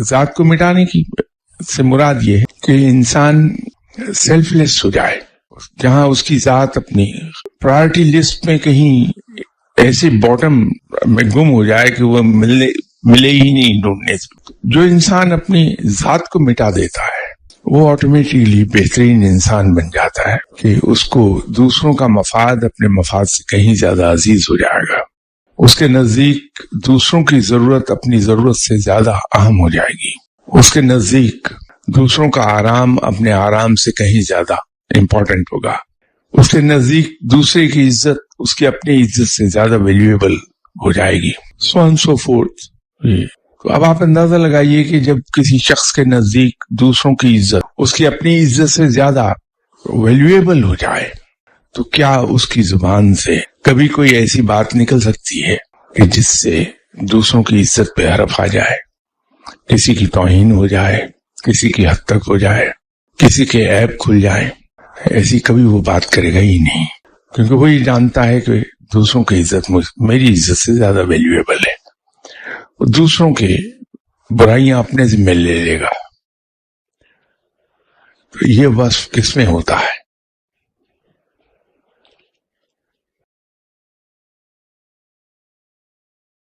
ذات کو مٹانے کی سے مراد یہ ہے کہ انسان سیلف لیس ہو جائے، جہاں اس کی ذات اپنی پرائرٹی لسٹ میں کہیں ایسے باٹم میں گم ہو جائے کہ وہ ملے ہی نہیں ڈھونڈنے سے۔ جو انسان اپنی ذات کو مٹا دیتا ہے وہ آٹومیٹکلی بہترین انسان بن جاتا ہے کہ اس کو دوسروں کا مفاد اپنے مفاد سے کہیں زیادہ عزیز ہو جائے گا، اس کے نزدیک دوسروں کی ضرورت اپنی ضرورت سے زیادہ اہم ہو جائے گی، اس کے نزدیک دوسروں کا آرام اپنے آرام سے کہیں زیادہ امپورٹنٹ ہوگا، اس کے نزدیک دوسرے کی عزت اس کی اپنی عزت سے زیادہ ویلیویبل ہو جائے گی، سو آن سو فورتھ۔ تو اب آپ اندازہ لگائیے کہ جب کسی شخص کے نزدیک دوسروں کی عزت اس کی اپنی عزت سے زیادہ ویلیویبل ہو جائے تو کیا اس کی زبان سے کبھی کوئی ایسی بات نکل سکتی ہے کہ جس سے دوسروں کی عزت پہ حرف آ جائے، کسی کی توہین ہو جائے، کسی کی حد تک ہو جائے، کسی کے عیب کھل جائے؟ ایسی کبھی وہ بات کرے گا ہی نہیں، کیونکہ وہی جانتا ہے کہ دوسروں کی عزت میری عزت سے زیادہ ویلیویبل ہے، دوسروں کے برائیاں اپنے ذمہ لے لے گا۔ تو یہ وصف کس میں ہوتا ہے؟